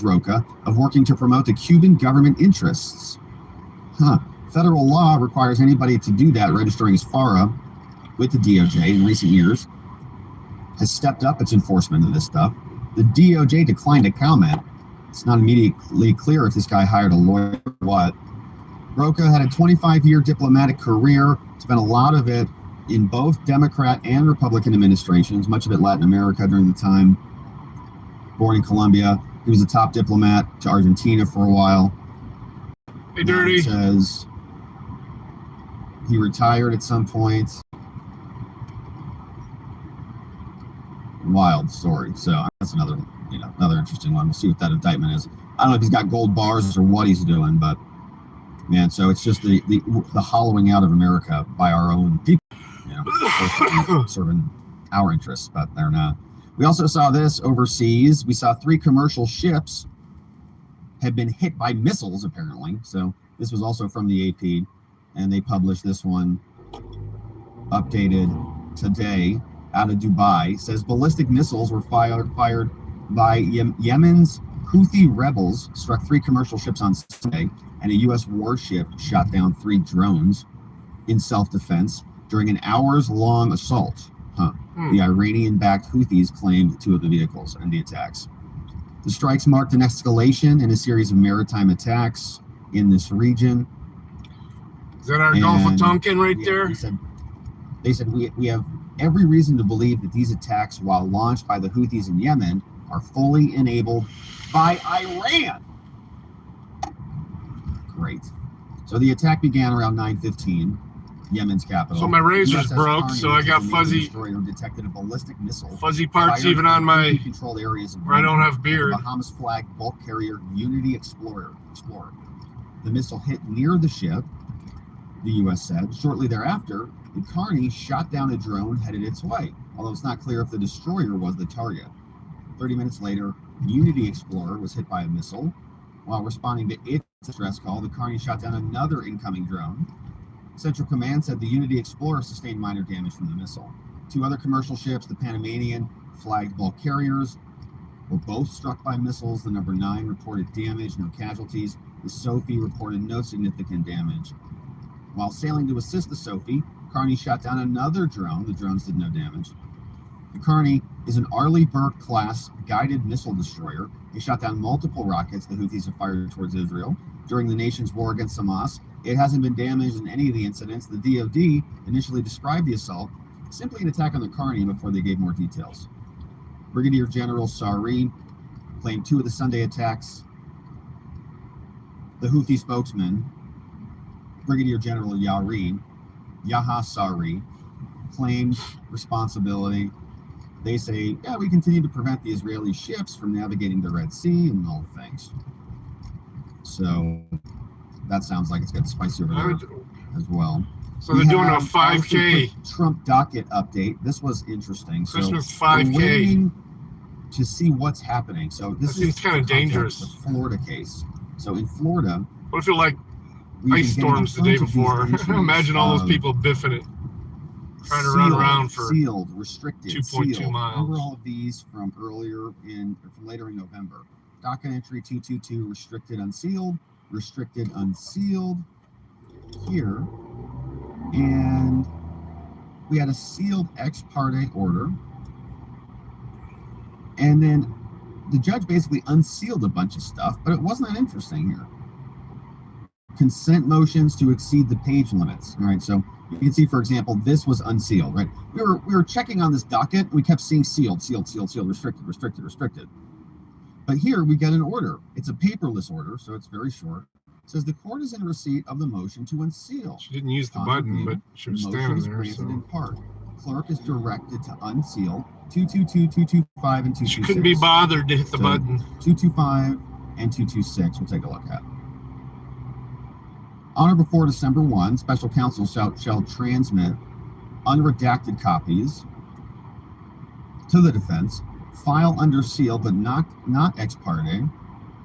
Roca of working to promote the Cuban government interests. Federal law requires anybody to do that registering as FARA with the DOJ in recent years has stepped up its enforcement of this stuff. The DOJ declined to comment. It's not immediately clear if this guy hired a lawyer or what. Roca had a 25-year diplomatic career, spent a lot of it in both Democrat and Republican administrations, much of it Latin America during the time. Born in Colombia, he was a top diplomat to Argentina for a while. Hey, Dirty. It says he retired at some point. Wild story. So that's another interesting one. We'll see what that indictment is. I don't know if he's got gold bars or what he's doing, but man, so it's just the hollowing out of America by our own people, serving our interests, but they're not. We also saw this overseas. We saw 3 commercial ships had been hit by missiles, apparently. So this was also from the AP, and they published this one updated today out of Dubai. It says ballistic missiles were fired by Yemen's Houthi rebels, struck 3 commercial ships on Sunday, and a U.S. warship shot down 3 drones in self-defense during an hours-long assault. The Iranian-backed Houthis claimed 2 of the vehicles in the attacks. The strikes marked an escalation in a series of maritime attacks in this region. Is that our Gulf of Tonkin right there? They said we have every reason to believe that these attacks, while launched by the Houthis in Yemen, are fully enabled by Iran. Great. So the attack began around 9:15, Yemen's capital. So my razor's broke, so I got fuzzy. Detected a ballistic missile. Fuzzy parts even on my controlled areas where I don't have beard. Bahamas flag bulk carrier Unity Explorer. The missile hit near the ship, the U.S. said. Shortly thereafter, the Carney shot down a drone headed its way, although it's not clear if the destroyer was the target. 30 minutes later, Unity Explorer was hit by a missile. While responding to its distress call, the Carney shot down another incoming drone. Central Command said the Unity Explorer sustained minor damage from the missile. 2 other commercial ships, the Panamanian flagged bulk carriers, were both struck by missiles. The number 9 reported damage, no casualties. The Sophie reported no significant damage. While sailing to assist the Sophie, Carney shot down another drone. The drones did no damage. The Carney is an Arleigh Burke-class guided missile destroyer. It shot down multiple rockets the Houthis have fired towards Israel during the nation's war against Hamas. It hasn't been damaged in any of the incidents. The DoD initially described the assault simply an attack on the Carney before they gave more details. Brigadier General Sari claimed 2 of the Sunday attacks. The Houthi spokesman, Brigadier General Yahya Sari, claimed responsibility. They say, yeah, we continue to prevent the Israeli ships from navigating the Red Sea and all the things. So that sounds like it's got spicy over there as well. So they're doing a 5K Trump docket update. This was interesting. Christmas so 5K. We're waiting to see what's happening. So this is kind of dangerous. The Florida case. So in Florida, what if it like ice storms the day before? Imagine all those people biffing it, trying to run around for sealed, restricted, 2.2 miles. Remember all of these from later in November. Docket entry 222, restricted, unsealed here. And we had a sealed ex parte order. And then the judge basically unsealed a bunch of stuff, but it wasn't that interesting here. Consent motions to exceed the page limits. All right, so you can see, for example, this was unsealed, right? We were checking on this docket, and we kept seeing sealed, restricted. But here we get an order. It's a paperless order, so it's very short. It says the court is in receipt of the motion to unseal. She didn't use the button, but she was standing there. So. In part. Clerk is directed to unseal 222, 225, and 226. She couldn't be bothered to hit the button. 225 and 226, we'll take a look at. On or before December 1, special counsel shall transmit unredacted copies to the defense, file under seal but not ex parte,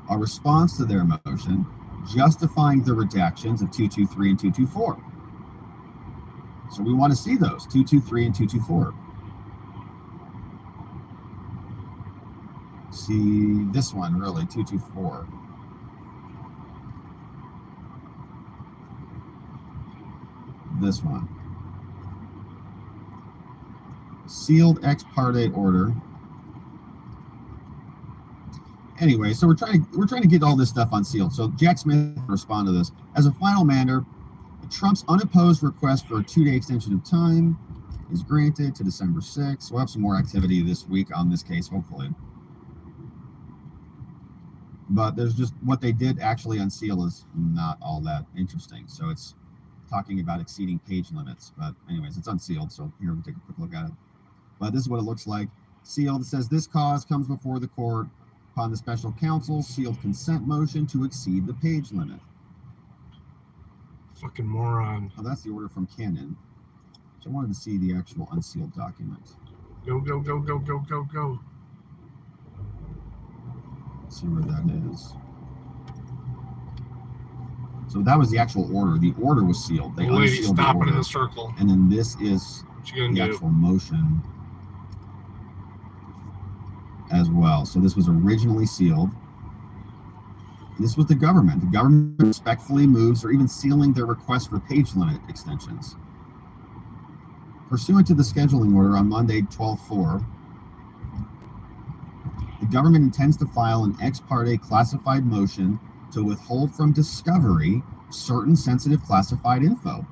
a response to their motion, justifying the redactions of 223 and 224. So we want to see those, 223 and 224. see this one, really, 224. This one. Sealed ex parte order. Anyway, so we're trying to get all this stuff unsealed. So Jack Smith respond to this. As a final matter, Trump's unopposed request for a 2-day extension of time is granted to December 6th. We'll have some more activity this week on this case, hopefully. But there's just what they did actually unseal is not all that interesting. So it's talking about exceeding page limits. But anyways, it's unsealed. So here we'll take a quick look at it. But this is what it looks like. Sealed. It says this cause comes before the court upon the special counsel's sealed consent motion to exceed the page limit. Fucking moron. Oh, that's the order from Canon. So I wanted to see the actual unsealed document. Go, go, go, go, go, go, go. Let's see where that is. So that was the actual order. The order was sealed. They lady unsealed the stopping order. in the circle. And then this is the actual motion as well. So this was originally sealed. This was the government. The government respectfully moves or even sealing their request for page limit extensions. Pursuant to the scheduling order on Monday, 12/4, the government intends to file an ex parte classified motion to withhold from discovery certain sensitive classified info.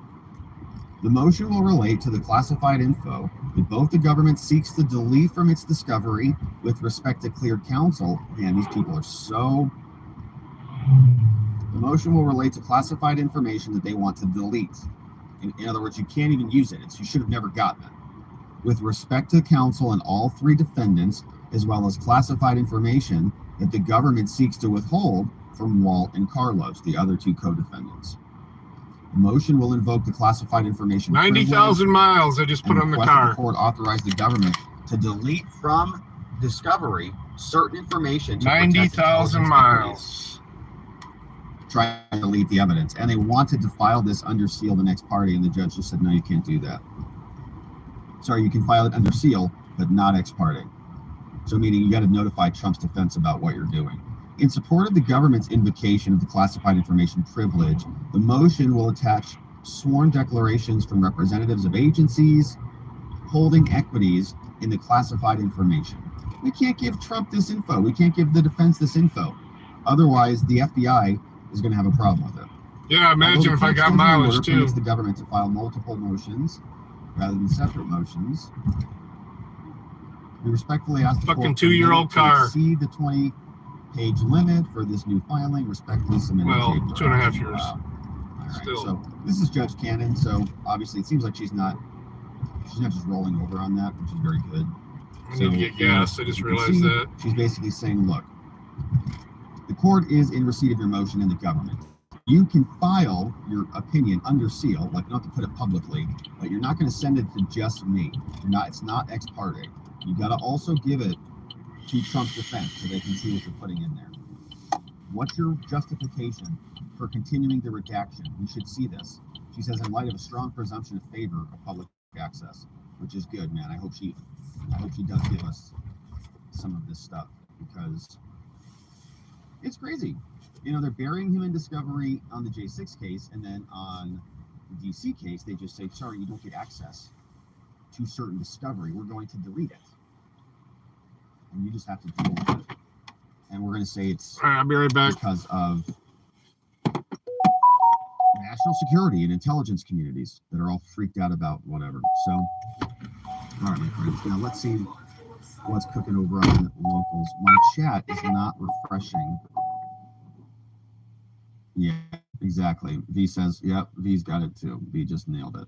The motion will relate to the classified info that both the government seeks to delete from its discovery with respect to cleared counsel. Man, these people are so... The motion will relate to classified information that they want to delete. In other words, you can't even use it. You should have never gotten it. With respect to counsel and all three defendants, as well as classified information that the government seeks to withhold from Walt and Carlos, the other two co-defendants. The motion will invoke the classified information 90,000 miles I just put on the car. The court authorized the government to delete from discovery certain information. 90,000 miles. Try to delete the evidence. And they wanted to file this under seal the next party, and the judge just said, no, you can't do that. Sorry, you can file it under seal, but not ex parte. So meaning you got to notify Trump's defense about what you're doing. In support of the government's invocation of the classified information privilege, the motion will attach sworn declarations from representatives of agencies holding equities in the classified information. We can't give Trump this info. We can't give the defense this info. Otherwise, the FBI is going to have a problem with it. Yeah, imagine if I got mileage too. Permits the government to file multiple motions rather than separate motions. We respectfully ask the fucking court 2-year-old car exceed the 20-page limit for this new filing. Respectfully submitted. Well, 2.5 years. All right. Still. So this is Judge Cannon. So obviously, it seems like she's not just rolling over on that, which is very good. I need to get gas. I just realized that. She's basically saying, look, the court is in receipt of your motion in the government. You can file your opinion under seal, like not to put it publicly, but you're not going to send it to just me. It's not ex parte. You got to also give it to Trump's defense so they can see what you're putting in there. What's your justification for continuing the redaction? We should see this. She says, in light of a strong presumption of favor of public access, which is good, man. I hope she does give us some of this stuff, because it's crazy. You know, they're burying him in discovery on the J6 case, and then on the DC case, they just say, sorry, you don't get access to certain discovery. We're going to delete it. And you just have to deal with it. And we're going to say it's All right, I'll be right back. Because of national security and intelligence communities that are all freaked out about whatever. So, all right, my friends. Now, let's see what's cooking over on locals. My chat is not refreshing. Yeah, exactly. V says, yep, V's got it too. V just nailed it.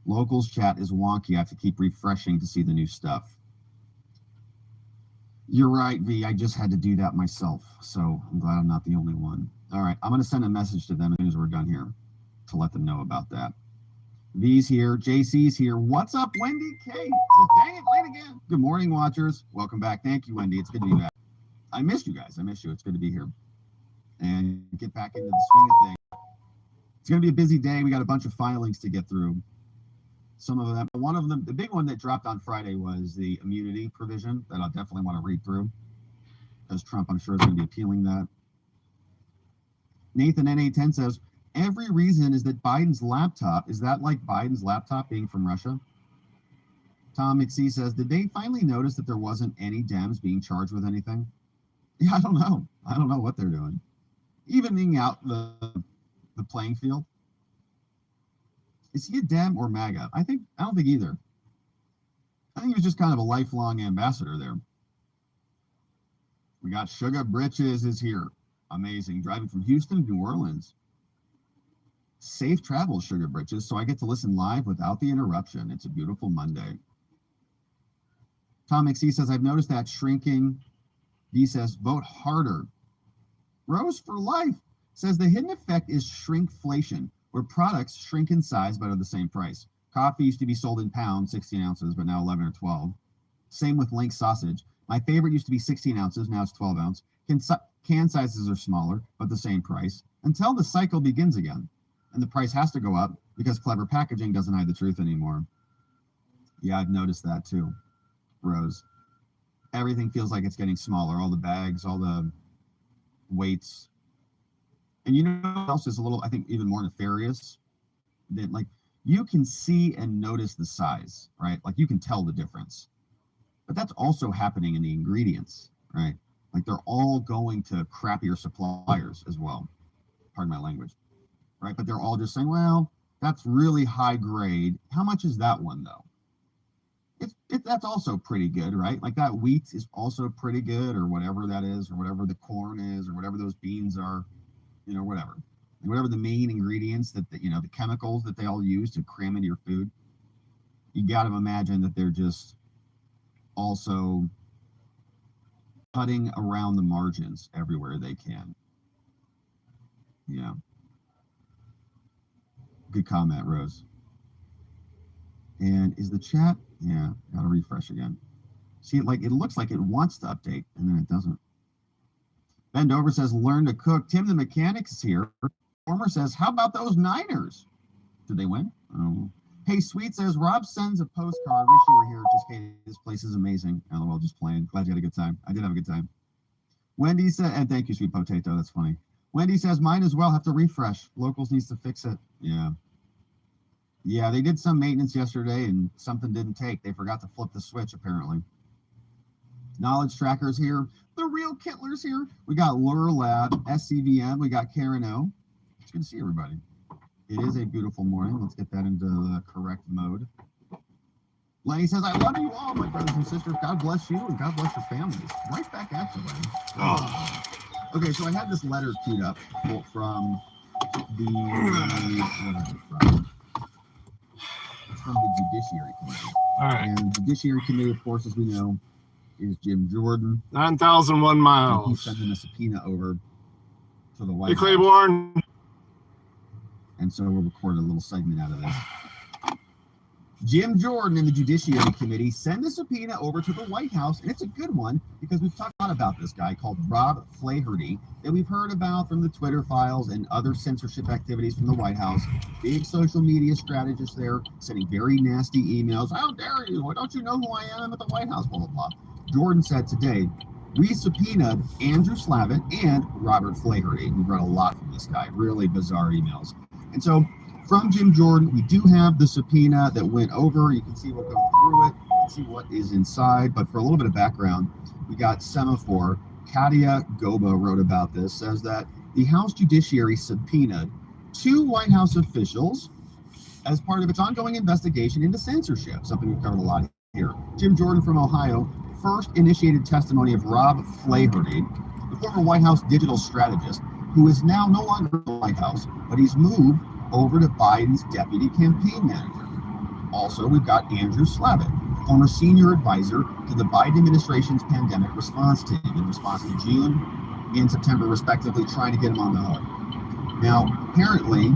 Locals chat is wonky. I have to keep refreshing to see the new stuff. You're right, V. I just had to do that myself. So I'm glad I'm not the only one. All right, I'm going to send a message to them as soon as we're done here to let them know about that. V's here. JC's here. What's up, Wendy K? Says, dang it, late again. Good morning, watchers. Welcome back. Thank you, Wendy. It's good to be back. I missed you guys. I missed you. It's good to be here. And get back into the swing of things. It's going to be a busy day. We got a bunch of filings to get through. Some of them, one of them, the big one that dropped on Friday was the immunity provision that I'll definitely want to read through. because Trump, I'm sure, is going to be appealing that. Nathan NA10 says, every reason is that Biden's laptop, is that like Biden's laptop being from Russia? Tom McC says, did they finally notice that there wasn't any Dems being charged with anything? Yeah, I don't know. I don't know what they're doing. Evening out the playing field. Is he a Dem or MAGA? I don't think either. I think he was just kind of a lifelong ambassador there. We got Sugar Britches is here. Amazing. Driving from Houston to New Orleans. Safe travels, Sugar Britches, so I get to listen live without the interruption. It's a beautiful Monday. Tom McC says, I've noticed that shrinking. V says, vote harder. Rose for Life says the hidden effect is shrinkflation, where products shrink in size but are the same price. Coffee used to be sold in pounds, 16 ounces, but now 11 or 12. Same with Link sausage. My favorite used to be 16 ounces, now it's 12 ounce. Can sizes are smaller, but the same price, until the cycle begins again. And the price has to go up because clever packaging doesn't hide the truth anymore. Yeah, I've noticed that too, Rose. Everything feels like it's getting smaller. All the bags, all the weights. And you know what else is a little, I think, even more nefarious? That, like, you can see and notice the size, right? Like, you can tell the difference. But that's also happening in the ingredients, right? Like, they're all going to crappier suppliers as well. Pardon my language. Right? But they're all just saying, well, that's really high grade. How much is that one, though? That's also pretty good, right? Like, that wheat is also pretty good, or whatever that is, or whatever the corn is, or whatever those beans are, you know, whatever the main ingredients that, you know, the chemicals that they all use to cram into your food. You got to imagine that they're just also cutting around the margins everywhere they can. Yeah. Good comment, Rose. And is the chat? Yeah, gotta refresh again. See, it looks like it wants to update, and then it doesn't. Ben Dover says, learn to cook. Tim the Mechanic is here. Former says, how about those Niners? Did they win? Oh. Hey, Sweet says, Rob sends a postcard. Wish you were here. Just kidding. This place is amazing. LOL, just playing. Glad you had a good time. I did have a good time. Wendy said, and thank you, Sweet Potato. That's funny. Wendy says, mine as well. Have to refresh. Locals needs to fix it. Yeah. Yeah, they did some maintenance yesterday and something didn't take. They forgot to flip the switch, apparently. Knowledge Tracker's here. The real Kittler's here. We got Lure Lab, SCVM. We got Karen O. It's good to see everybody. It is a beautiful morning. Let's get that into the correct mode. Lenny says, I love you all, my brothers and sisters. God bless you and God bless your families. Right back at you, Lenny. Oh. Okay, so I had this letter queued up from from the Judiciary Committee. All right. And the Judiciary Committee, of course, as we know, is Jim Jordan. 9,001 miles. And he's sending a subpoena over to the White Hey, House. Claiborne. And so we'll record a little segment out of this. Jim Jordan and the Judiciary Committee send a subpoena over to the White House, and it's a good one because we've talked a lot about this guy called Rob Flaherty that we've heard about from the Twitter files and other censorship activities from the White House. Big social media strategist there, sending very nasty emails. How dare you? Why don't you know who I am at the White House? Blah, blah, blah. Jordan said today, we subpoenaed Andrew Slavitt and Robert Flaherty. We've read a lot from this guy, really bizarre emails. And so from Jim Jordan, we do have the subpoena that went over. You can see we'll go through it and see what is inside. But for a little bit of background, we got Semaphore. Katia Goba wrote about this, says that the House Judiciary subpoenaed 2 White House officials as part of its ongoing investigation into censorship, something we've covered a lot here. Jim Jordan from Ohio first initiated testimony of Rob Flaherty, the former White House digital strategist, who is now no longer in the White House, but he's moved over to Biden's deputy campaign manager. Also, we've got Andrew Slavitt, former senior advisor to the Biden administration's pandemic response team in response to June and September, respectively, trying to get him on the hook. Now, apparently,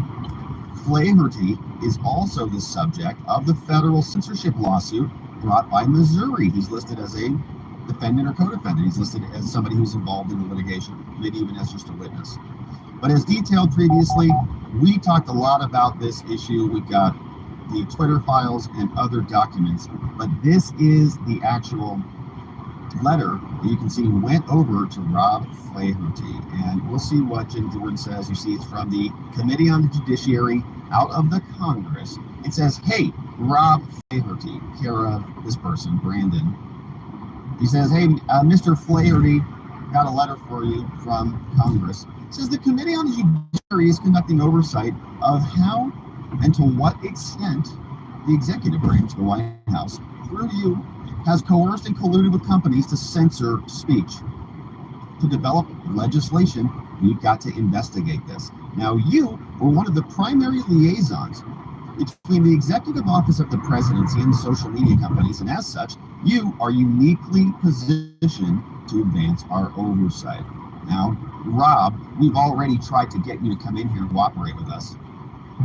Flaherty is also the subject of the federal censorship lawsuit brought by Missouri. He's listed as a defendant or co-defendant. He's listed as somebody who's involved in the litigation, maybe even as just a witness. But as detailed previously, we talked a lot about this issue. We've got the Twitter files and other documents, but this is the actual letter that you can see went over to Rob Flaherty. And we'll see what Jim Jordan says. You see it's from the Committee on the Judiciary out of the Congress. It says, hey, Rob Flaherty, care of this person, Brandon. He says, hey, Mr. Flaherty, got a letter for you from Congress. It says the Committee on the Judiciary is conducting oversight of how and to what extent the executive branch, the White House, through you, has coerced and colluded with companies to censor speech. To develop legislation, we've got to investigate this. Now, you were one of the primary liaisons between the executive office of the presidency and social media companies, and as such, you are uniquely positioned to advance our oversight. Now, Rob, we've already tried to get you to come in here and cooperate with us.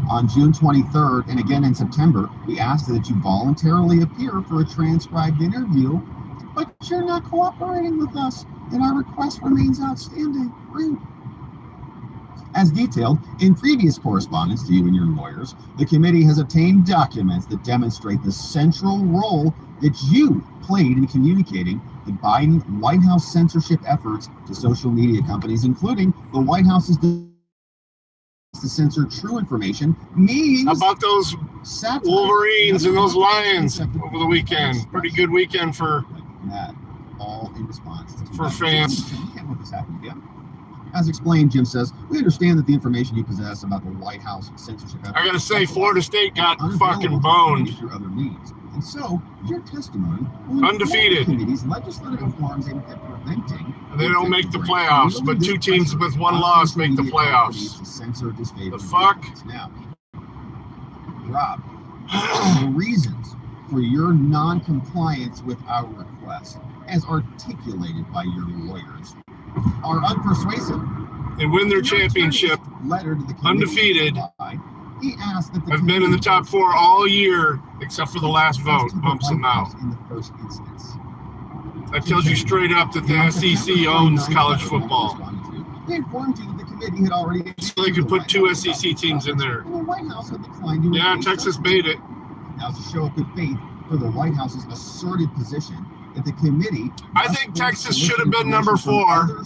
On June 23rd, and again in September, we asked that you voluntarily appear for a transcribed interview, but you're not cooperating with us, and our request remains outstanding. Rude. As detailed in previous correspondence to you and your lawyers, the committee has obtained documents that demonstrate the central role that you played in communicating the Biden White House censorship efforts to social media companies, including the White House's to censor true information, memes. How about those satire, Wolverines and those Lions over the weekend? Pretty good weekend for that. All in response to for fans. You can't let this happen again. As explained, Jim says, we understand that the information you possess about the White House censorship efforts, I gotta say, Florida State got fucking unavailable boned. to your other needs. And so, your testimony will Undefeated. inform the committee's legislative forms aimed at preventing. They don't make the playoffs, but two teams with one loss make the playoffs. To censor disfavored The fuck? viewpoints. Now, Rob, the reasons for your non-compliance with our request, as articulated by your lawyers, are unpersuasive. They win their championship, Letter to the undefeated. He asked that the I've been in the top four all year, except for the last vote. Bumps them out. In the first instance. That tells you straight up that the SEC owns college football. They informed you that the committee had already. So they could put two SEC teams in there. And the White House had declined to. Yeah, Texas made it. Now, as a show of good faith for the White House's asserted position that the committee. I think Texas should have been number 4.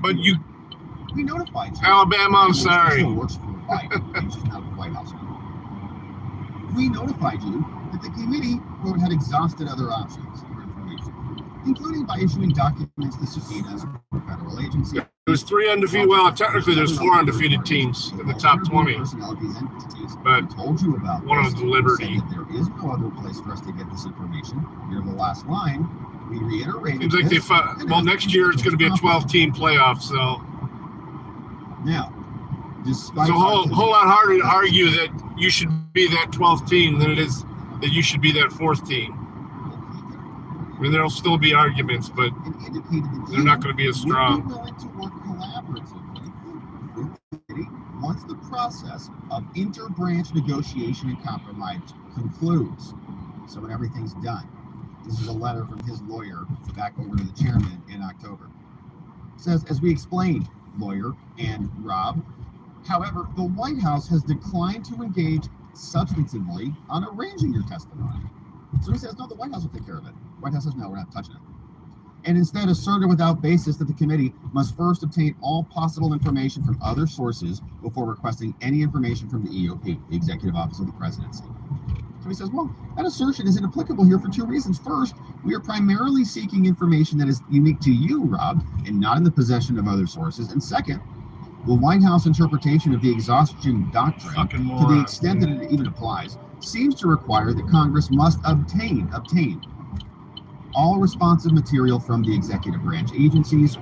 But you. We notified you. Alabama, I'm sorry. Still works for Biden. She's now the White House. We notified you that the committee, quote, had exhausted other options for information, including by issuing documents to subpoenas for federal agencies. There's 3 undefeated. Well, technically, there's 4 undefeated teams in the top 20. But one of them Liberty. There is no other place for us to get this information. Near the last line, we reiterated. Seems like they well, next year it's going to be a 12-team playoff. So now, despite it's a whole lot harder to argue that you should be that 12th team than it is that you should be that 4th team. I mean, there'll still be arguments, but they're not going to be as strong. We're willing to work collaboratively with the committee once the process of interbranch negotiation and compromise concludes. So when everything's done, this is a letter from his lawyer back over to the chairman in October. It says, as we explained, lawyer and Rob, however, the White House has declined to engage substantively on arranging your testimony. So he says, no, the White House will take care of it. The White House says, no, we're not touching it. And instead asserted without basis that the committee must first obtain all possible information from other sources before requesting any information from the EOP, the Executive Office of the Presidency. So he says, well, that assertion isn't applicable here for 2 reasons. First, we are primarily seeking information that is unique to you, Rob, and not in the possession of other sources. And second, the White House interpretation of the exhaustion doctrine, to the extent that it even applies, seems to require that Congress must obtain all responsive material from the executive branch agencies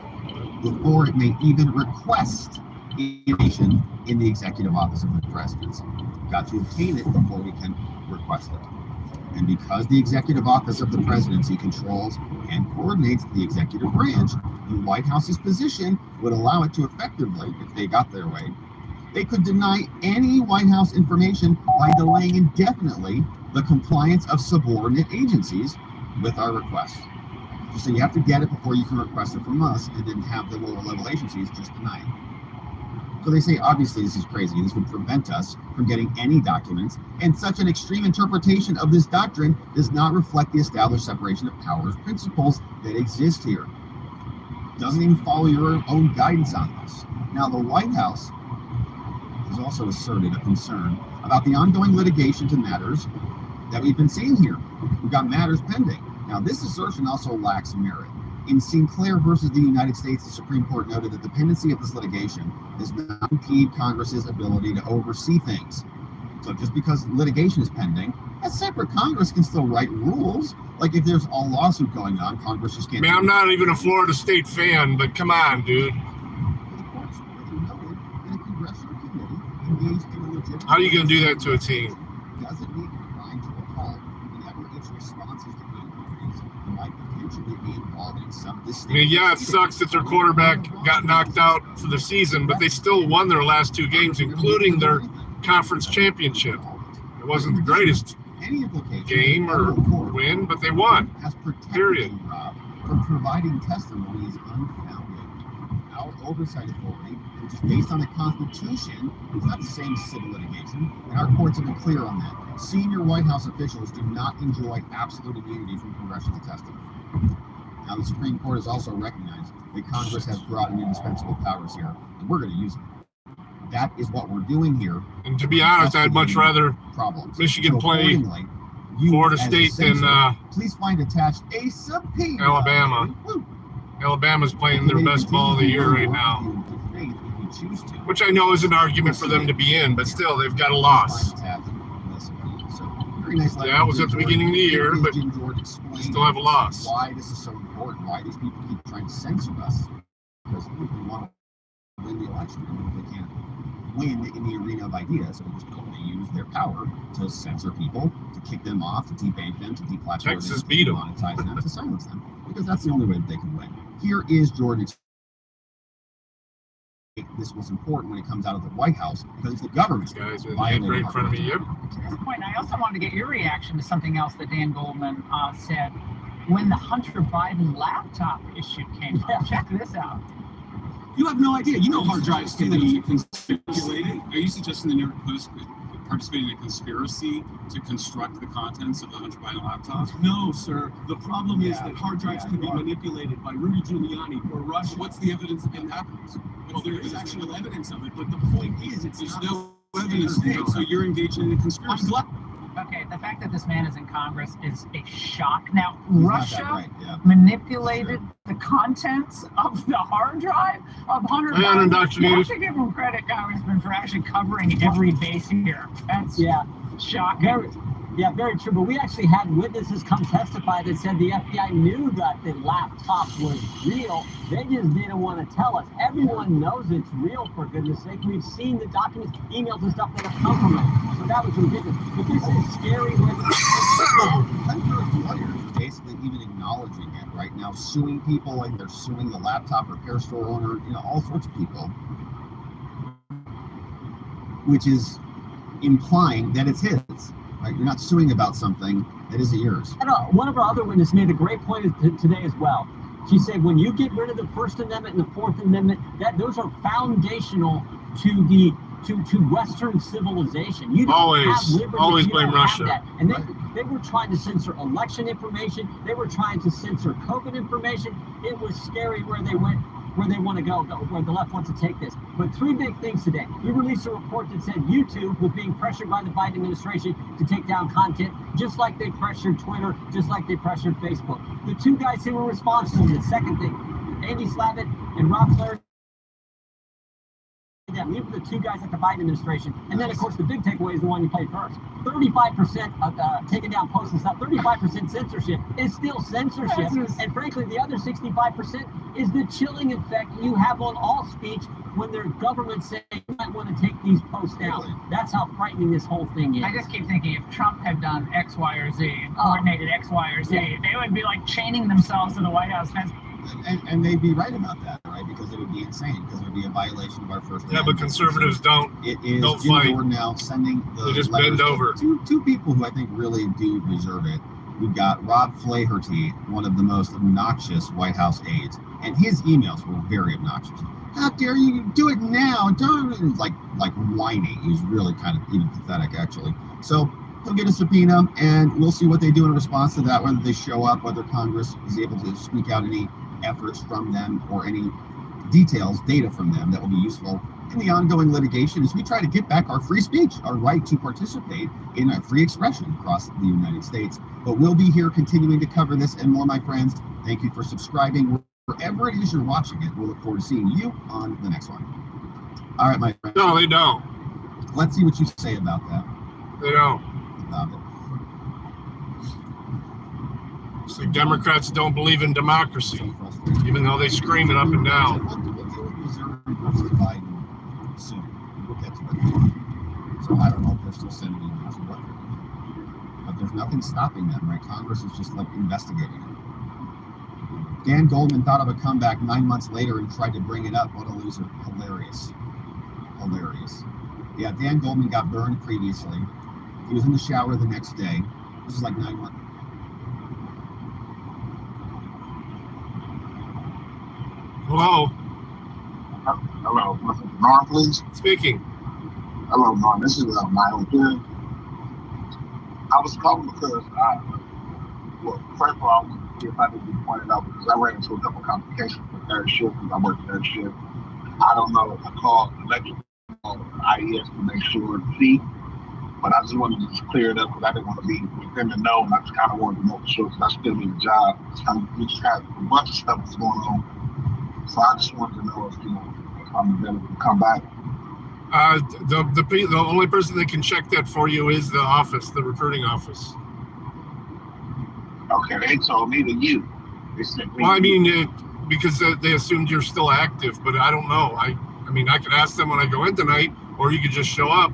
before it may even request information in the executive office of the presidency. Got to obtain it before we can request it. And because the executive office of the presidency controls and coordinates the executive branch, the White House's position would allow it to effectively, if they got their way, they could deny any White House information by delaying indefinitely the compliance of subordinate agencies with our request. So you have to get it before you can request it from us, and then have the lower level agencies just deny it. So they say, obviously, this is crazy. This would prevent us from getting any documents, and such an extreme interpretation of this doctrine does not reflect the established separation of powers principles that exist here. Doesn't even follow your own guidance on this. Now, the White House has also asserted a concern about the ongoing litigation to matters that we've been seeing here. We've got matters pending. Now, this assertion also lacks merit. In Sinclair versus the United States, the Supreme Court noted that the pendency of this litigation does not impede Congress's ability to oversee things. So just because litigation is pending, a separate Congress can still write rules. Like if there's a lawsuit going on, Congress just can't. Man, I'm not even a Florida State fan, but come on, dude. How are you going to do that to a team? Doesn't need to grind to a halt whenever its responses to inquiries might potentially be involved in some distinct. I mean, yeah, it sucks that their quarterback got knocked out for the season, but they still won their last 2 games, including their conference championship. It wasn't the greatest game or win, but they won. Period. From providing testimony is unfounded. Our oversight authority, which is based on the Constitution, is not the same as civil litigation, and our courts have been clear on that. Senior White House officials do not enjoy absolute immunity from congressional testimony. Now, the Supreme Court has also recognized that Congress has broad and indispensable powers here, and we're going to use them. That is what we're doing here. And to be honest, I'd much rather Michigan play Florida State than please find attached a subpoena. Alabama. Alabama's playing their best ball of the year right now, which I know is an argument for them to be in, but still, they've got a loss. Yeah, it was at the beginning of the year, but still have a loss. Why this is so important, why these people keep trying to censor us, because they want to win the election, and they can't win in the arena of ideas, so they use their power to censor people, to kick them off, to debank them, to deplatform them, Texas beat them, monetize them, to silence them, because that's the only way that they can win. Here is Jordan. This was important when it comes out of the White House because it's the government. Guys, right in front of me. Yep. To this point, I also wanted to get your reaction to something else that Dan Goldman said when the Hunter Biden laptop issue came up. Check this out. You have no idea. You know hard drives can be manipulated. Are you suggesting the New York Post could participate in a conspiracy to construct the contents of the Hunter Biden laptop? No, sir. The problem is that hard drives can be manipulated by Rudy Giuliani or Russia. What's the evidence that it happens? Well, there is actual evidence of it, but the point is, there's no evidence of it, so you're engaging in a conspiracy. Okay, the fact that this man is in Congress is a shock. Now, Russia Yeah. manipulated the contents of the hard drive of Hunter Biden. inDOCtriNATION. You have to give him credit, Congressman, for actually covering every base here. That's shocking. Very true. But we actually had witnesses come testify that said the FBI knew that the laptop was real. They just didn't want to tell us. Everyone knows it's real, for goodness sake. We've seen the documents, emails, and stuff that have come from it. So that was ridiculous. But this is scary. Hunter's lawyers are basically even acknowledging it right now, suing people like they're suing the laptop repair store owner, all sorts of people, which is implying that it's his. Right? You're not suing about something that isn't yours. And one of our other witnesses made a great point today as well. She said, when you get rid of the First Amendment and the Fourth Amendment, that those are foundational to Western civilization. You don't have liberty. Always you blame don't Russia. Have that. And they were trying to censor election information. They were trying to censor COVID information. It was scary where they went, where they want to go, where the left wants to take this. But 3 big things today. We released a report that said YouTube was being pressured by the Biden administration to take down content, just like they pressured Twitter, just like they pressured Facebook. The 2 guys who were responsible. The second thing, Andy Slavitt and Rob Flaherty. We were the 2 guys at the Biden administration. And then, of course, the big takeaway is the one you played first. 35% of taking down posts and stuff, 35% censorship is still censorship. And frankly, the other 65% is the chilling effect you have on all speech when their government say you might want to take these posts down. That's how frightening this whole thing is. I just keep thinking if Trump had done X, Y, or Z and coordinated X, Y, or Z, they would be like chaining themselves to the White House fence. And they'd be right about that, right? Because it would be insane, because it would be a violation of our First Amendment. Yeah, but conservatives don't Jim fight. Jordan now sending the They just letters bend over. to two people who I think really do deserve it. We've got Rob Flaherty, one of the most obnoxious White House aides, and his emails were very obnoxious. How dare you do it now? Don't like whining. He's really kind of even pathetic, actually. So he'll get a subpoena, and we'll see what they do in response to that, whether they show up, whether Congress is able to squeak out any efforts from them or any details, data from them that will be useful in the ongoing litigation as we try to get back our free speech, our right to participate in a free expression across the United States. But we'll be here continuing to cover this and more, my friends. Thank you for subscribing. Wherever it is you're watching it, we'll look forward to seeing you on the next one. All right, my friend. No, they don't. Let's see what you say about that. They don't. About it. It's like Democrats don't believe in democracy, So frustrating. even though they scream it up and down. So we'll deal with Missouri versus Biden soon. We'll get to it. So I don't know if they're still sending emails or what they're doing. But there's nothing stopping them, right? Congress is just like investigating it. Dan Goldman thought of a comeback 9 months later and tried to bring it up. What a loser. Hilarious. Hilarious. Yeah, Dan Goldman got burned previously. He was in the shower the next day. This is like 9 months. Hello, Hello, Norm, please. speaking. Hello, Norm. This is my own here. I was calling because first of all, if I could be pointed out because I ran into a couple complications with third shift because I work third shift. I don't know. I called electrical IES to make sure the fee, but I just wanted to just clear it up because I didn't want to be within the know, and I just kind of wanted to know for sure because I still need a job. We just had a bunch of stuff that's going on. So I just wanted to know if I'm available to come back. The only person that can check that for you is the office, the recruiting office. Okay, they told me to you. They sent me. Well, I mean, because they assumed you're still active, but I don't know. I mean, I could ask them when I go in tonight, or you could just show up,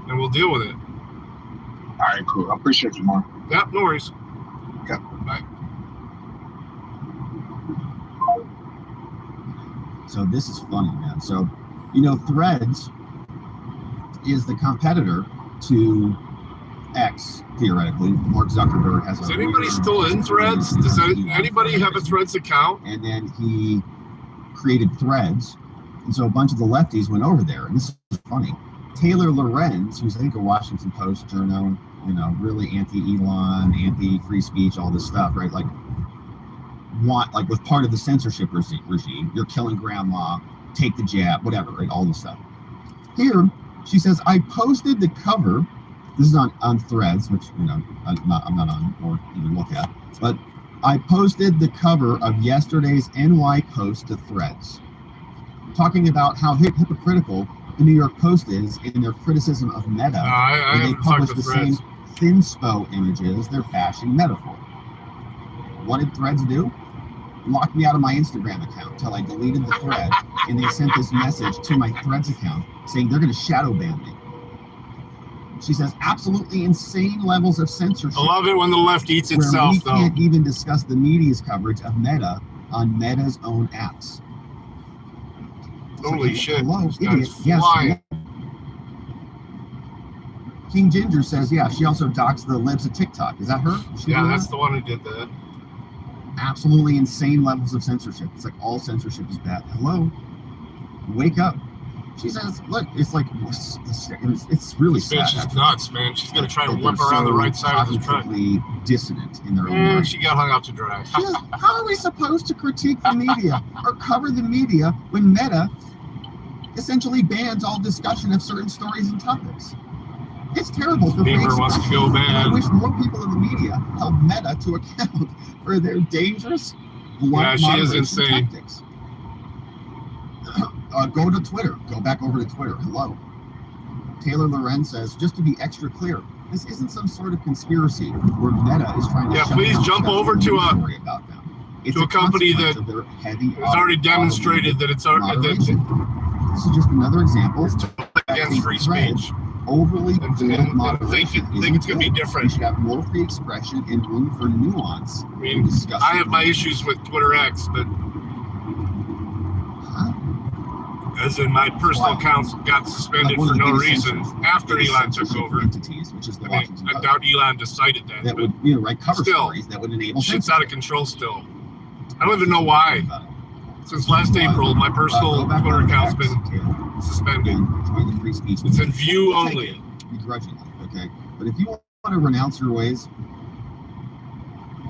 and we'll deal with it. All right, cool. I appreciate you, Mark. Yeah, no worries. Yeah. Bye. So this is funny, man. So, Threads is the competitor to X, theoretically. Mark Zuckerberg has Is anybody still in Threads? Does anybody have a Threads account? And then he created Threads. And so a bunch of the lefties went over there. And this is funny. Taylor Lorenz, who's I think a Washington Post journo, really anti-Elon, anti-free speech, all this stuff, right? Was part of the censorship regime. You're killing grandma, take the jab, whatever, right? All this stuff. Here, she says, I posted the cover. This is on Threads, which, I'm not on or even look at. But I posted the cover of yesterday's NY Post to Threads, talking about how hypocritical the New York Post is in their criticism of Meta. I they haven't publish talked the to Threads. same thinspo images they're bashing Meta for. What did Threads do? Locked me out of my Instagram account until I deleted the thread, and they sent this message to my Threads account saying they're going to shadow ban me. She says absolutely insane levels of censorship. I love it when the left eats where itself, we though. can't even discuss the media's coverage of Meta on Meta's own apps. Holy shit. Hello, This idiot. guy's Yes. flying. King Ginger says, yeah, she also doxed the libs of TikTok. Is that her? Yeah, that's the one who did that. Absolutely insane levels of censorship. It's like all censorship is bad. Hello, wake up. She says, look, it's like, it's really This bitch sad. is nuts, man. She's going to try to that whip they're around the so right side of the truck. cognitively dissonant in their own And mind. she got hung out to dry. She says, how are we supposed to critique the media or cover the media when Meta essentially bans all discussion of certain stories and topics? It's terrible for free Beaver wants to expression. go And I bad. wish more people in the media held Meta to account for their dangerous blunt Yeah, she is moderation insane. tactics. Go to Twitter. Go back over to Twitter. Hello. Taylor Lorenz says, just to be extra clear, this isn't some sort of conspiracy where Meta is trying to Yeah, shut please down jump special over to news a- story about them. It's to a company consequence that of their heavy It's already demonstrated that it's moderation. This is just another example against free Threads speech. overly And blunt moderation think it's going to be isn't good. We different. should have more free expression and room for nuance. I mean, I have my issues with Twitter X, but as in my personal accounts got suspended for no reason after Elon took over. Entities, which is the I mean, Washington I Post, doubt Elon decided that, that but would write cover still, stories that would enable shit's out of control still. I don't even know why. Since last April, my personal Twitter account's been suspended. Join the free speech. It's in view We'll take only. it begrudgingly, okay? But if you want to renounce your ways,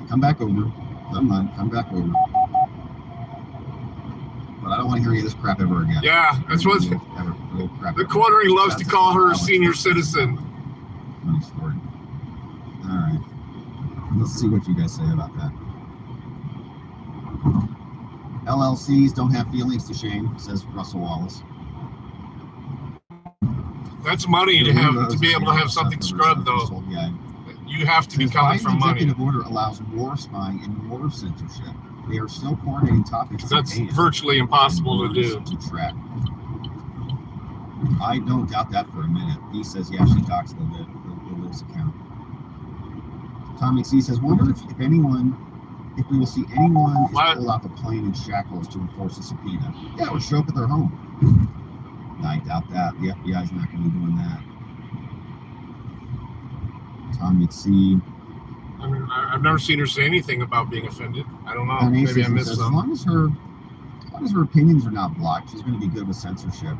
come back over. Come back over. But I don't want to hear any of this crap ever again. Yeah, that's what the Quartering loves to call her a senior citizen. Funny story. All right. Let's see what you guys say about that. LLCs don't have feelings to shame, says Russell Wallace. That's money to be able to have something scrubbed, though. Yeah. You have to be coming from money. Executive order allows more spying and more censorship. They are still coordinating topics. That's virtually impossible to do. To track. I don't doubt that for a minute. He says, yeah, she docks the Liv's account. Tom McC says, wonder if we will see anyone pull off a plane in shackles to enforce a subpoena. Yeah, or show up at their home. I doubt that. The FBI's not going to be doing that. Tom McC. I mean, I've never seen her say anything about being offended. I don't know. Maybe I missed some. some. As long as her opinions are not blocked, she's going to be good with censorship.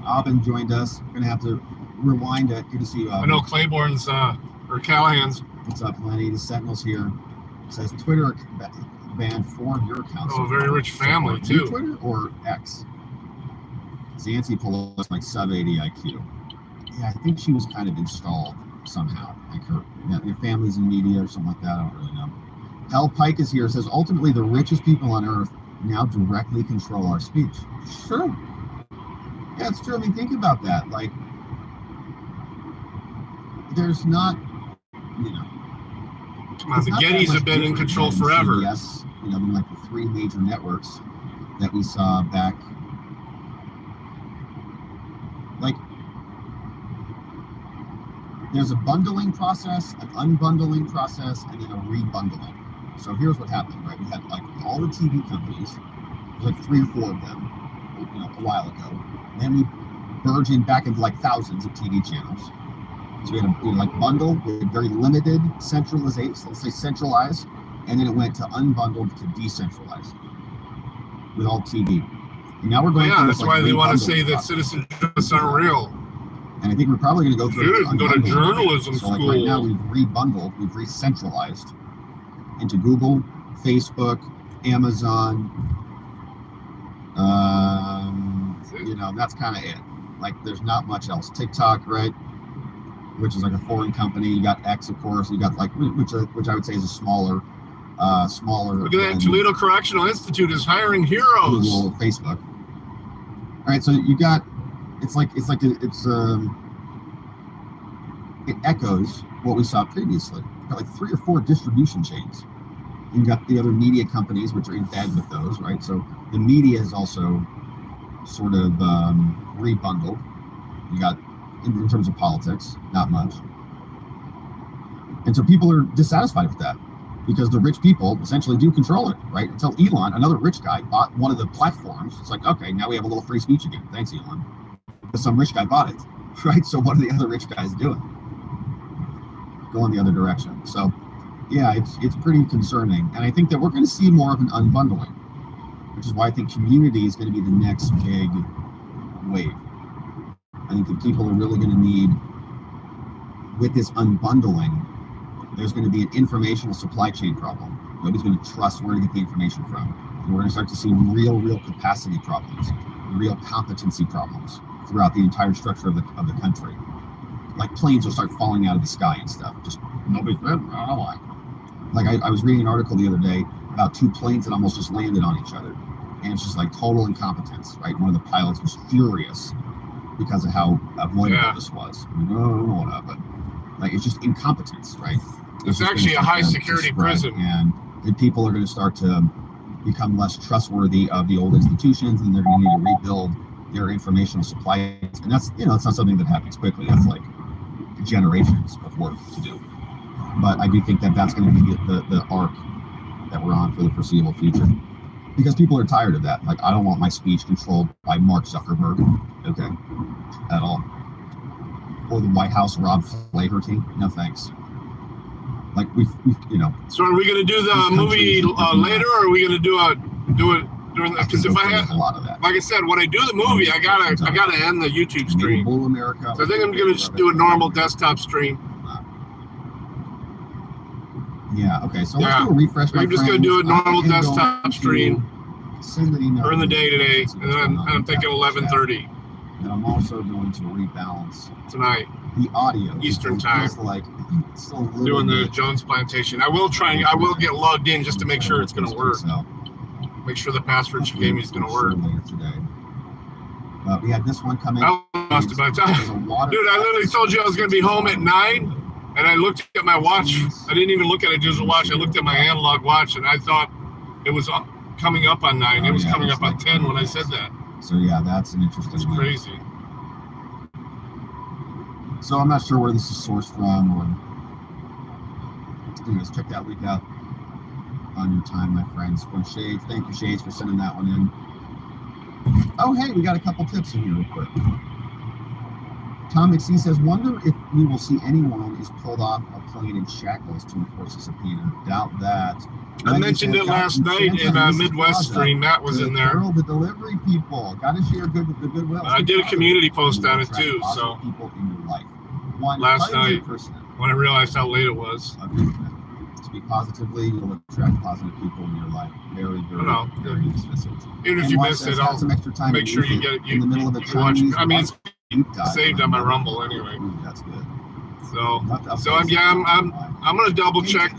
Aubin joined us. We're going to have to rewind it. Good to see you, Aubin. I know Claiborne's or Callahan's. What's up, Lenny? The Sentinel's here. It says Twitter banned 4 of your accounts. Oh, very rich family, too. Twitter or X? Zancy Pelosi, like sub 80 IQ. Yeah, I think she was kind of installed somehow. Like your family's in media or something like that. I don't really know. Hal Pike is here. It says ultimately the richest people on earth now directly control our speech. Sure. Yeah, it's true. I mean, think about that. Like, there's not, the Gettys have been in control forever. Yes, like the 3 major networks that we saw back. Like, there's a bundling process, an unbundling process, and then a rebundling. So here's what happened, right? We had like all the TV companies, there's like 3 or 4 of them, a while ago. And then we burgeoned back into like thousands of TV channels. So we had like bundle, we had very limited centralization, so let's say centralized, and then it went to unbundled to decentralized with all TV. And now we're going through that's this, why they want to say process. that citizenships aren't real. And I think we're probably going to go through Go to journalism so school. Like right now we've rebundled, we've re-centralized into Google, Facebook, Amazon. That's kind of it. Like there's not much else. TikTok, right? Which is like a foreign company. You got X, of course. You got like which I would say is a smaller. Look at that! Toledo Correctional Institute is hiring heroes. Google, Facebook. All right, so you got. It echoes what we saw previously. You've got like 3 or 4 distribution chains. You got the other media companies, which are in bed with those, right? So the media is also sort of rebundled. You got, in terms of politics, not much. And so people are dissatisfied with that because the rich people essentially do control it, right? Until Elon, another rich guy, bought one of the platforms. It's like, okay, now we have a little free speech again. Thanks, Elon. But some rich guy bought it, right? So what are the other rich guys doing? Going the other direction. So, yeah, it's pretty concerning. And I think that we're going to see more of an unbundling, which is why I think community is going to be the next big wave. I think that people are really going to need, with this unbundling, there's going to be an informational supply chain problem. Nobody's going to trust where to get the information from. And we're going to start to see real capacity problems, real competency problems throughout the entire structure of the country. Like planes will start falling out of the sky and stuff. Just nobody's, I don't know why. Like I was reading an article the other day about 2 planes that almost just landed on each other. And it's just like total incompetence, right? One of the pilots was furious because of how avoidable this was. I don't know what happened. Like it's just incompetence, right? It's actually a high security prison. And people are going to start to become less trustworthy of the old institutions, and they're going to need to rebuild their informational supply. And that's, it's not something that happens quickly. That's like generations of work to do. But I do think that that's going to be the arc that we're on for the foreseeable future. Because people are tired of that. Like, I don't want my speech controlled by Mark Zuckerberg, okay, at all. Or the White House Rob Flaherty. No thanks. Like, we've So are we going to do the movie later, or are we going to do do it during the, because if I There's had, a lot of that. like I said, when I do the movie, I gotta end the YouTube stream. Mobile America. So I think I'm gonna just do a normal desktop stream. Yeah. Okay. So Yeah. let's do a refresh. I'm just gonna do a normal desktop stream Send an email during the day today, to and then I'm thinking 11:30 And I'm also going to rebalance tonight, the audio. Eastern It time. feels like it's still a little doing the bit- Jones Plantation. I will get logged in just to make sure it's gonna work. So, Make sure the password she gave me is gonna work. later today. We had this one coming. I lost it by the There's a time. water- Dude, I literally told you I was gonna be home at 9, and I looked at my watch. I didn't even look at a digital watch. I looked at my analog watch, and I thought it was coming up on 9. It was yeah, coming it's up on like 10 when I said that. So yeah, that's an interesting It's one. crazy. So I'm not sure where this is sourced from, or anyways, check that week out on your time, my friends. From Shades, thank you, Shades, for sending that one in. Oh, hey, we got a couple tips in here real quick. Tom McC says, wonder if we will see anyone is pulled off a plane in shackles to enforce a subpoena. Doubt that. I Wendy mentioned says, it "Got last some night Santa in and Mrs. Midwest Plaza stream. Matt was to in there. curl the delivery people. Got to share the goodwill. I did a community post on it Attract too, positive so people in your life. 100%. Last night. when I realized how late it was. Speak positively, you'll attract positive people in your life. Very, very, know. very nice message. Even if And you Juan miss says, it, "Had I'll some extra time make to sure use you it get it. in the middle of a You can watch Chinese it. I mean, it's deep dive." saved on my Rumble anyway. Ooh, that's good. So So I'm gonna double check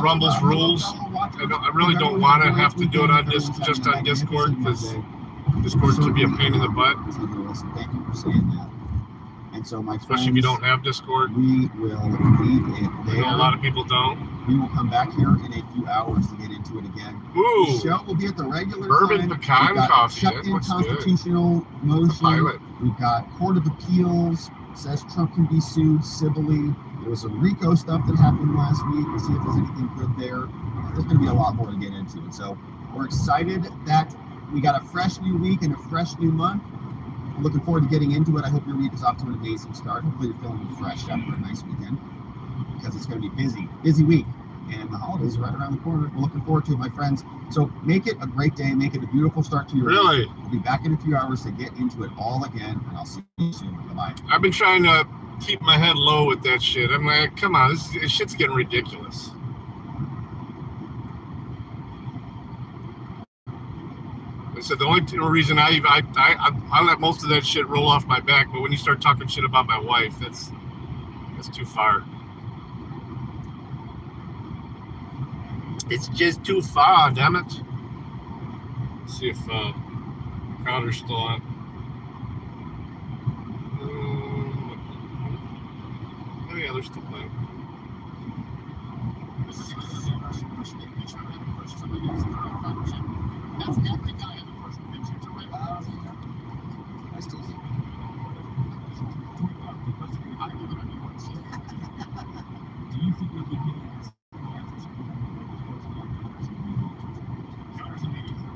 Rumble's rules. I really don't want to have to do it on just on Discord, because Discord can be a pain in the butt, Thank you for saying that. And so, my especially if you don't have Discord. we will leave it I there. know a lot of people don't. We will come back here in a few hours to get into it again. The Ooh, show will be at the regular bourbon time. pecan We've got coffee. Check That in looks good. constitutional The motion. pilot. We've got Court of Appeals says Trump can be sued civilly. There was some RICO stuff that happened last week. We'll see if there's anything good there. There's going to be a lot more to get into. And so we're excited that we got a fresh new week and a fresh new month. I'm looking forward to getting into it. I hope your week is off to an amazing start. Hopefully you're feeling refreshed after a nice weekend, because it's going to be busy week. And the holidays are right around the corner. We're looking forward to it, my friends. So make it a great day. Make it a beautiful start to your week. Really? We'll be back in a few hours to get into it all again, and I'll see you soon. Bye-bye. I've been trying to keep my head low with that shit. I'm like, come on, this shit's getting ridiculous. I said the only reason I let most of that shit roll off my back, but when you start talking shit about my wife, that's too far. It's just too far, damn it. Let's see if Crowder's still on. Oh yeah, they're still playing.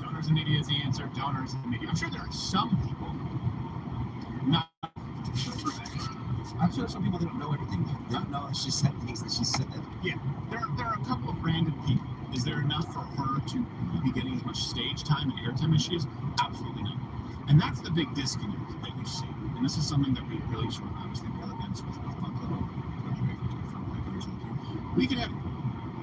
Donors and media is the answer. Donors and media. I'm sure there are some people. Not. I'm sure some people that don't know everything. They don't know she said things that she said. Yeah, there are a couple of random people. Is there enough for her to be getting as much stage time and airtime as she is? Absolutely not. And that's the big disconnect that you see. And this is something that we really sort of obviously rail against with we can have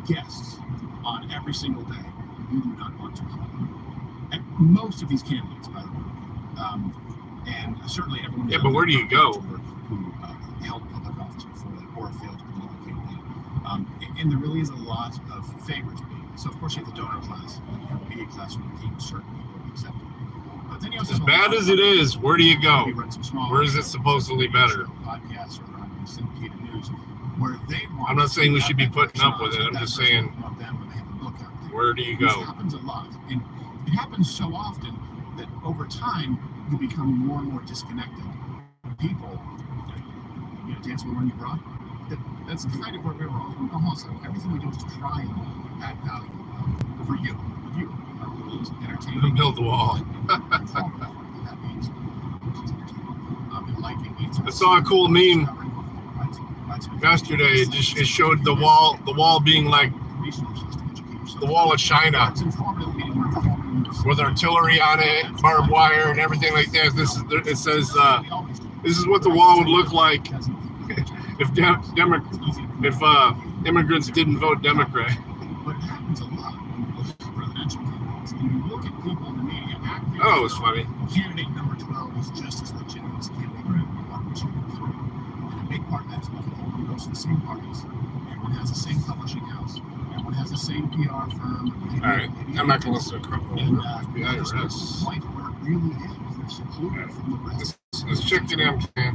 guests on every single day who do not want to come. And most of these candidates, by the way, and certainly everyone. Yeah, but where do you go? Who held public office before that or failed political campaign. And there really is a lot of favorites being. So of course you have the donor class, and you have the media class who deem certain people acceptable. But then you also As bad as it is, where do you go? Where is it supposedly better? Podcasts or syndicated news, where they want. I'm not saying we should be putting up with it. I'm just saying, where do you This go? happens a lot, and it happens so often that over time you become more and more disconnected. People, dance with when you brought. That's kind of where we're all. Also, everything we do is to try and add value for you, with you, our rules, entertaining. Build the wall. That means enlightening means. I saw a cool meme yesterday. It showed the wall being like the wall of China. It's informative, meaning we're informing you with artillery on it, barbed wire, and everything like that. It says this is what the wall would look like if immigrants didn't vote Democrat. But it happens a lot when you look at presidential candidates and you look at people in the media acting. Oh, it was funny. Candidate number 12 is just as legitimate as candidate number 1, 2, and 3. And a big part of that is because everyone goes to the same parties. Everyone has the same publishing house. Everyone has the same PR firm. All right, I'm not going to listen to And FBI that's arrests. the point where it really is. They're secluded from the rest. Let's check it out, man.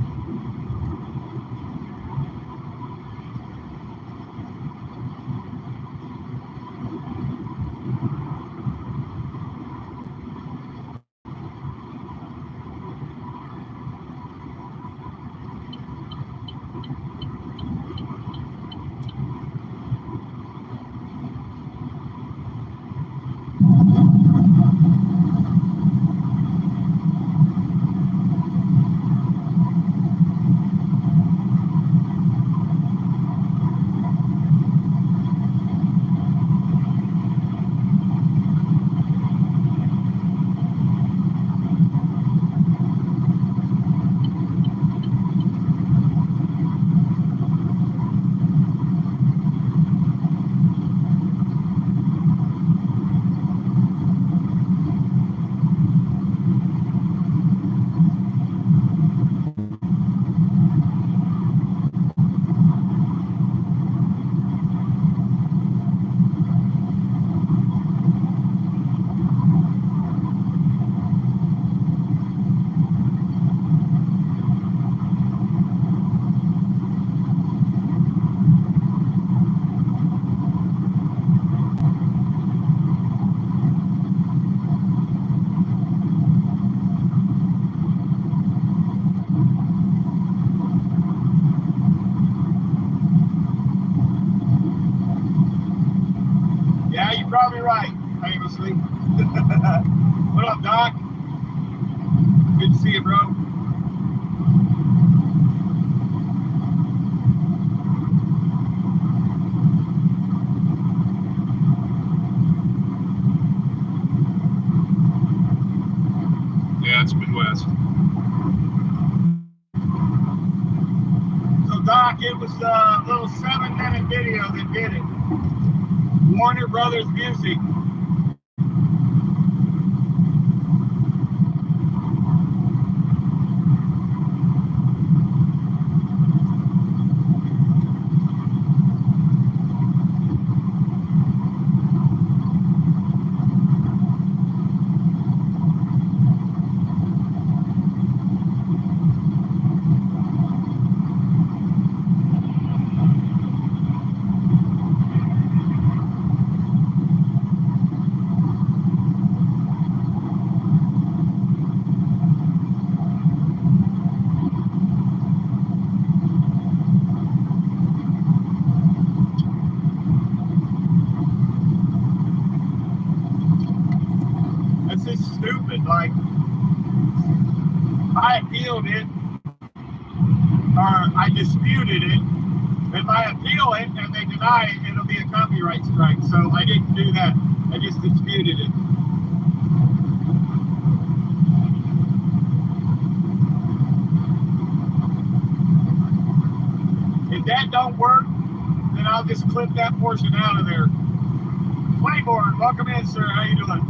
Yeah, you're probably right, famously. What up, Doc? Good to see you, bro. Yeah, it's Midwest. So, Doc, it was a little 7-minute video that did it. Warner Brothers Music. That's just stupid. Like, I appealed it, or I disputed it. If I appeal it and they deny it, it'll be a copyright strike. So I didn't do that. I just disputed it. If that don't work, then I'll just clip that portion out of there. Claiborne, welcome in, sir. How you doing?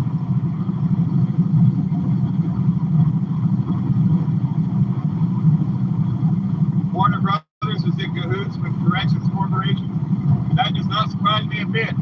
Warner Brothers is in cahoots with Corrections Corporation. That does not surprise me a bit.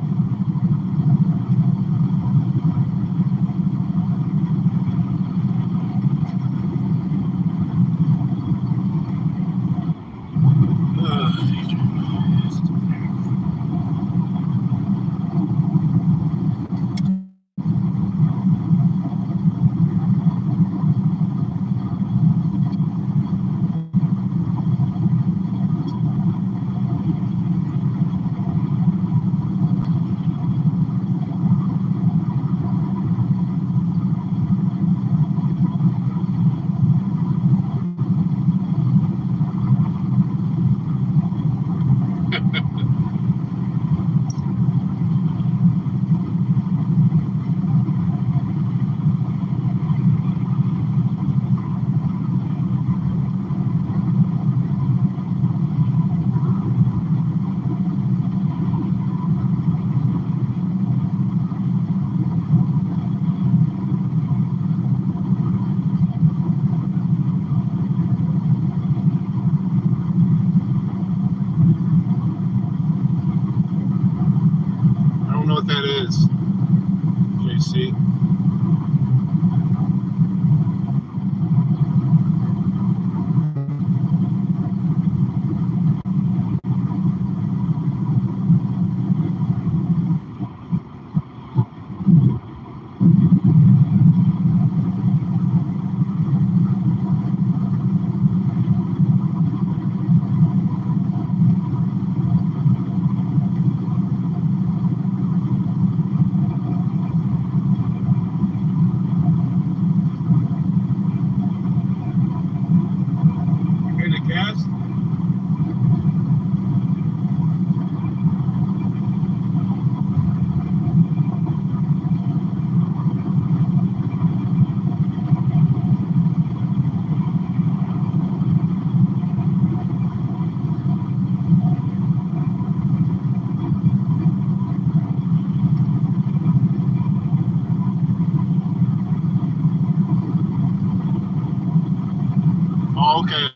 Oh, okay.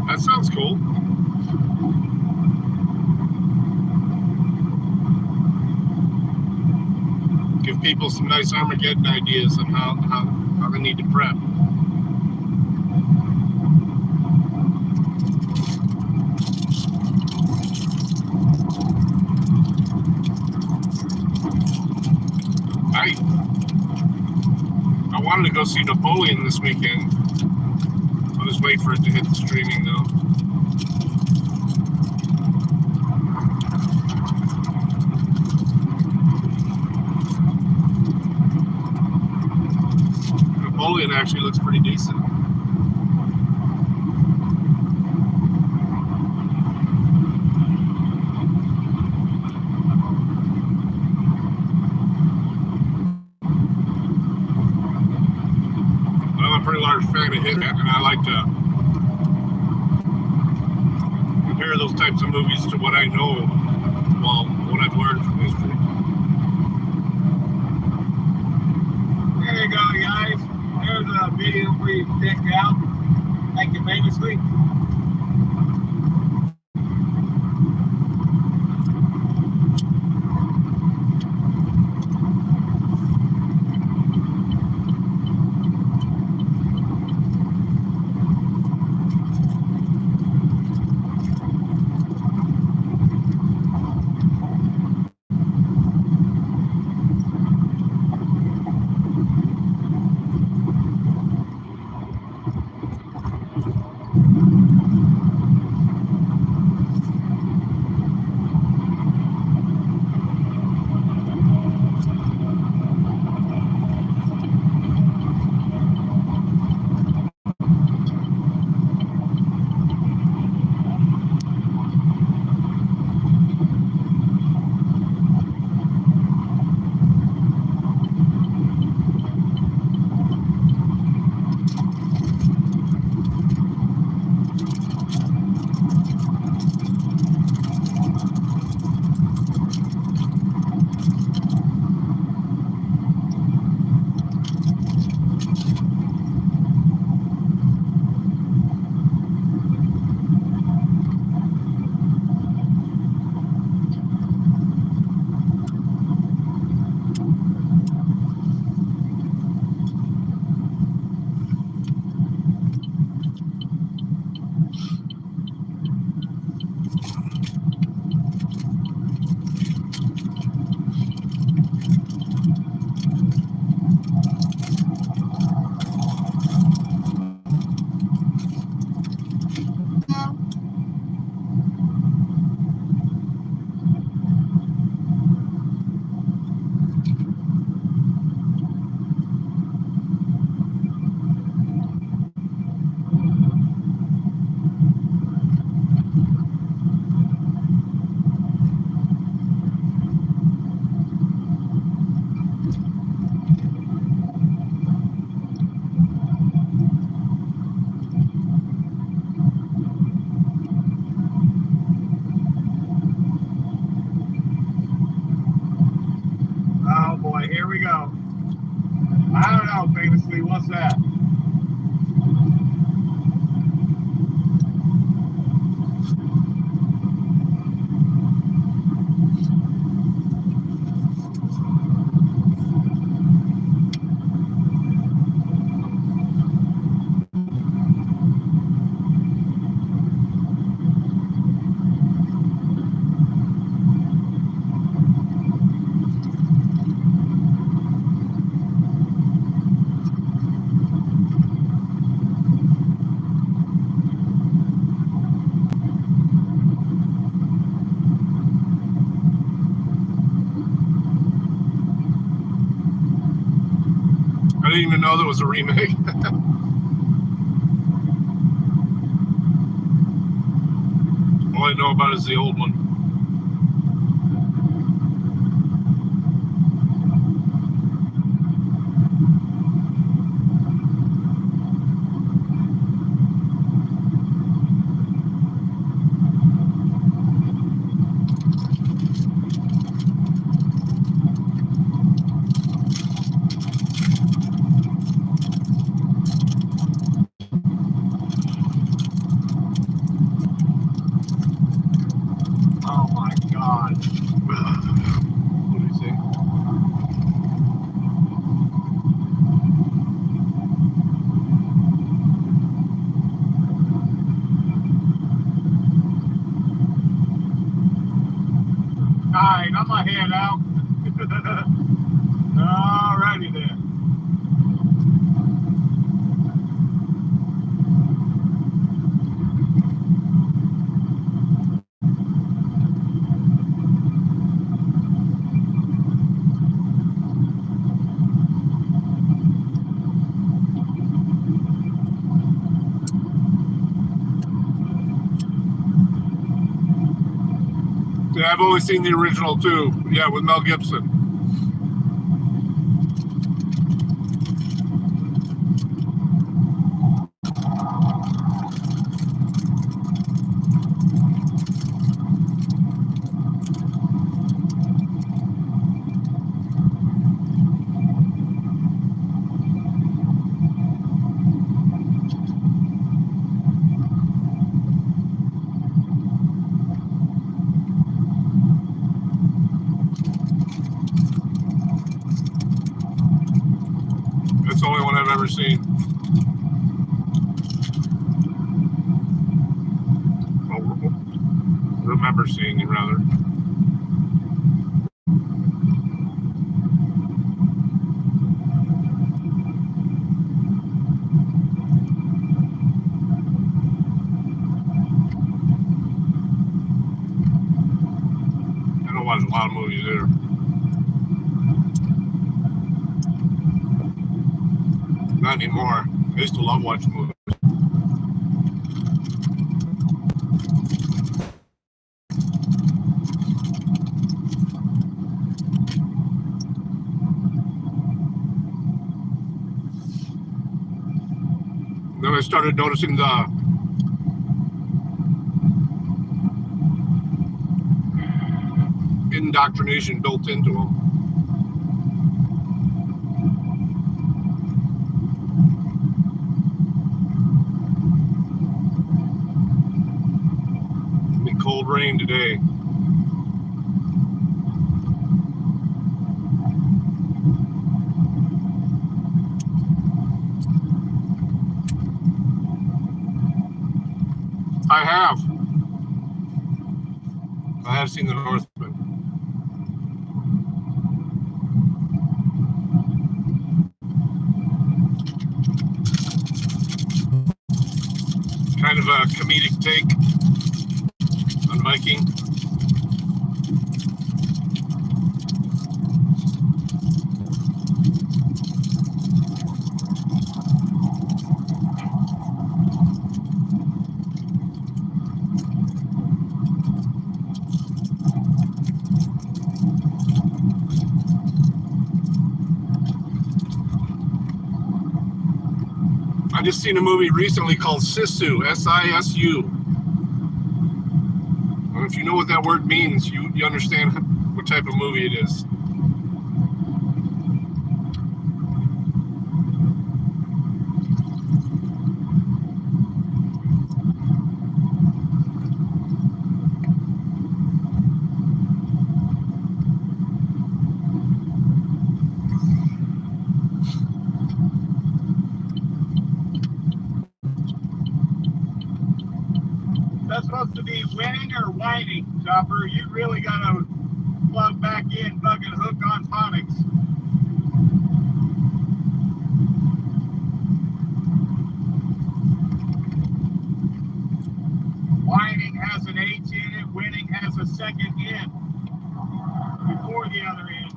That sounds cool. Give people some nice Armageddon ideas on how they need to prep. I wanted to go see Napoleon this weekend. I'll just wait for it to hit the streaming though. Napoleon actually looks pretty decent. I'm a pretty large fan of his, and I like to compare those types of movies to what I know, well, what I've learned from history. There you go, guys. There's a video for you to check out. Thank you famously. Oh boy, here we go. I don't know, famously, what's that? I didn't even know there was a remake. All I know about is the old one. Yeah, I've only seen the original too. Yeah, with Mel Gibson. That's the only one I've ever seen. Oh, remember seeing it, rather. I don't watch a lot of movies there. Not anymore. I used to love watching movies. Then I started noticing the indoctrination built into them. Cold rain today. I have seen the Northman. Kind of a comedic take on Viking. I just seen a movie recently called Sisu, S-I-S-U. And if you know what that word means, you understand what type of movie it is. That's supposed to be winning or whining, Chopper. You really got to plug back in, bug and hook on phonics. Whining has an H in it, winning has a second N before the other N.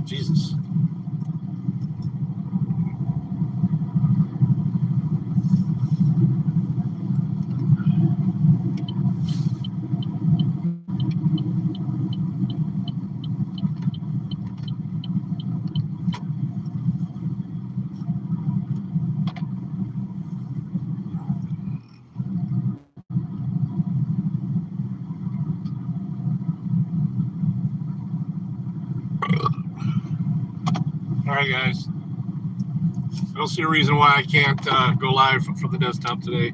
Jesus. All right, guys. I don't see a reason why I can't go live from the desktop today.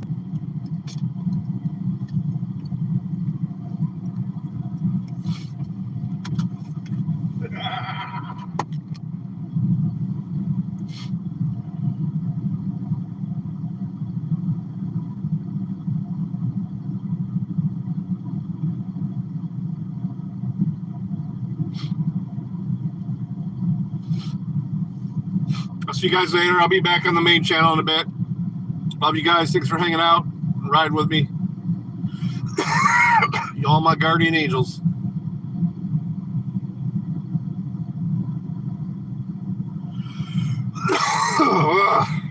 I'll see you guys later. I'll be back on the main channel in a bit. Love you guys. Thanks for hanging out and riding with me. Y'all my guardian angels. Ugh.